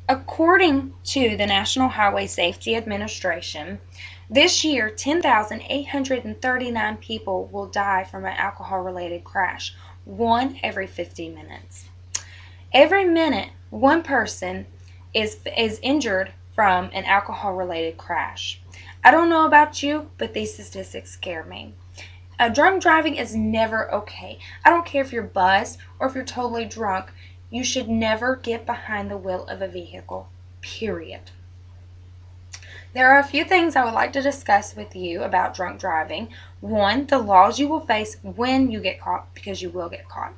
According to the National Highway Safety Administration, this year 10,839 people will die from an alcohol-related crash, one every 50 minutes. Every minute, one person is injured from an alcohol-related crash. I don't know about you, but these statistics scare me. Drunk driving is never okay. I don't care if you're buzzed or if you're totally drunk. You should never get behind the wheel of a vehicle, period. There are a few things I would like to discuss with you about drunk driving. One, the laws you will face when you get caught, because you will get caught.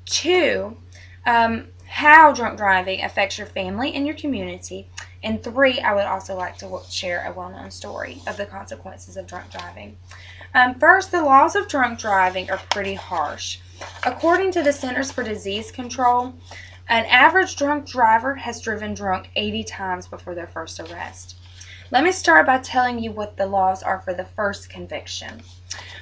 Two, how drunk driving affects your family and your community. And three, I would also like to share a well-known story of the consequences of drunk driving. First, the laws of drunk driving are pretty harsh. According to the Centers for Disease Control, an average drunk driver has driven drunk 80 times before their first arrest. Let me start by telling you what the laws are for the first conviction.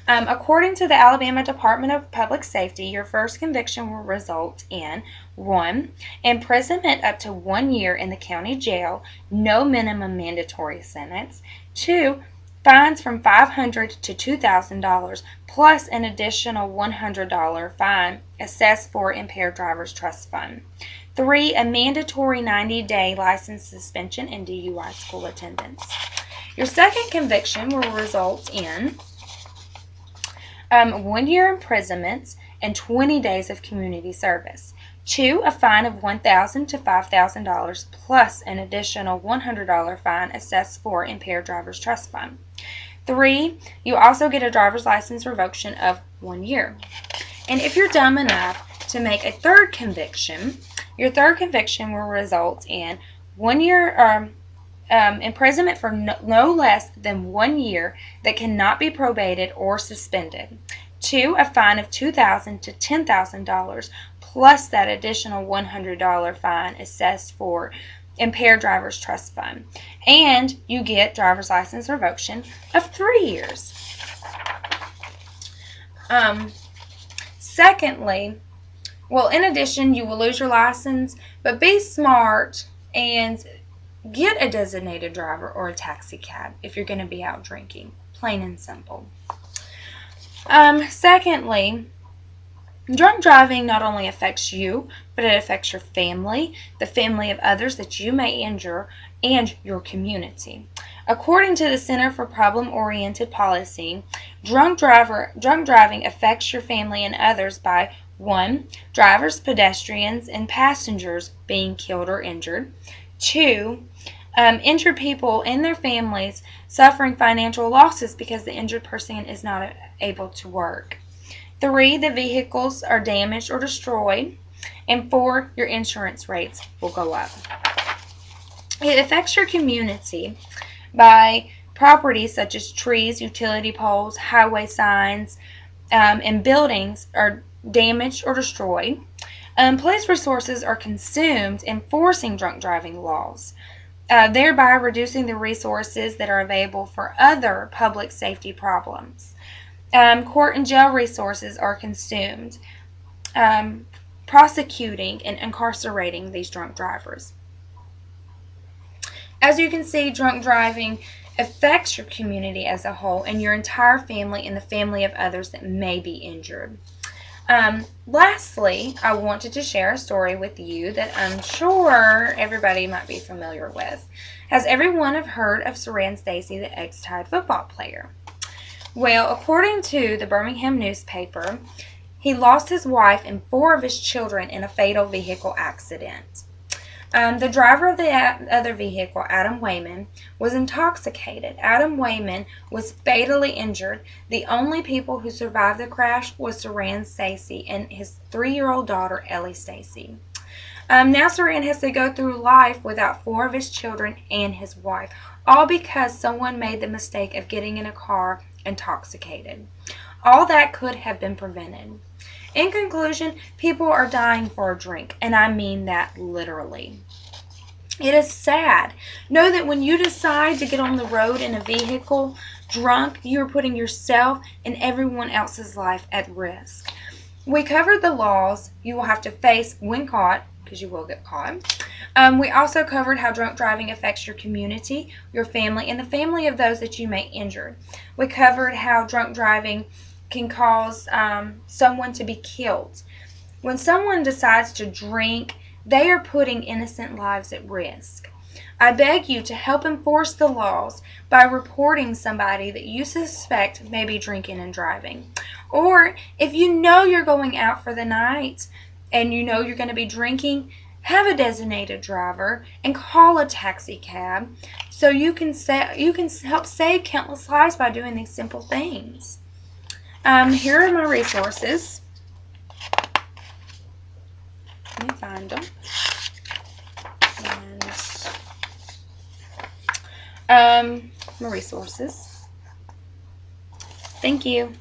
According to the Alabama Department of Public Safety, your first conviction will result in 1. Imprisonment up to 1 year in the county jail, no minimum mandatory sentence. 2. Fines from $500 to $2,000 plus an additional $100 fine assessed for impaired drivers trust fund. 3. A mandatory 90-day license suspension and DUI school attendance. Your second conviction will result in 1 year imprisonment and 20 days of community service. 2. A fine of $1,000 to $5,000 plus an additional $100 fine assessed for impaired drivers trust fund. 3. You also get a driver's license revocation of 1 year. And if you're dumb enough to make a third conviction, your third conviction will result in 1 year imprisonment for no less than 1 year that cannot be probated or suspended. 2. A fine of $2,000 to $10,000 plus that additional $100 fine assessed for impaired drivers trust fund. And you get driver's license revocation of 3 years. Secondly, in addition, you will lose your license, but be smart and get a designated driver or a taxi cab if you're going to be out drinking. Plain and simple. Secondly, drunk driving not only affects you, but it affects your family, the family of others that you may injure, and your community. According to the Center for Problem-Oriented Policy, drunk driving affects your family and others by 1. Drivers, pedestrians, and passengers being killed or injured. 2. Injured people and their families suffering financial losses because the injured person is not able to work. 3. The vehicles are damaged or destroyed. And 4. Your insurance rates will go up. It affects your community by properties such as trees, utility poles, highway signs, and buildings are damaged or destroyed. Police resources are consumed enforcing drunk driving laws, thereby reducing the resources that are available for other public safety problems. Court and jail resources are consumed, prosecuting and incarcerating these drunk drivers. As you can see, drunk driving affects your community as a whole and your entire family and the family of others that may be injured. Lastly, I wanted to share a story with you that I'm sure everybody might be familiar with. Has everyone heard of Saran Stacy, the ex-Tide football player? Well, according to the Birmingham newspaper, he lost his wife and 4 of his children in a fatal vehicle accident. The driver of the other vehicle, Adam Wayman, was intoxicated. Adam Wayman was fatally injured. The only people who survived the crash was Saran Stacy and his 3-year-old daughter, Ellie Stacy. Now Saran has to go through life without 4 of his children and his wife, all because someone made the mistake of getting in a car intoxicated. All that could have been prevented. In conclusion, people are dying for a drink, and I mean that literally. It is sad. Know that when you decide to get on the road in a vehicle drunk, you are putting yourself and everyone else's life at risk. We covered the laws you will have to face when caught, because you will get caught. We also covered how drunk driving affects your community, your family, and the family of those that you may injure. We covered how drunk driving can cause someone to be killed. When someone decides to drink, they are putting innocent lives at risk. I beg you to help enforce the laws by reporting somebody that you suspect may be drinking and driving. Or if you know you're going out for the night and you know you're going to be drinking, have a designated driver and call a taxi cab so you can help save countless lives by doing these simple things. Here are my resources. Let me find them. And my resources. Thank you.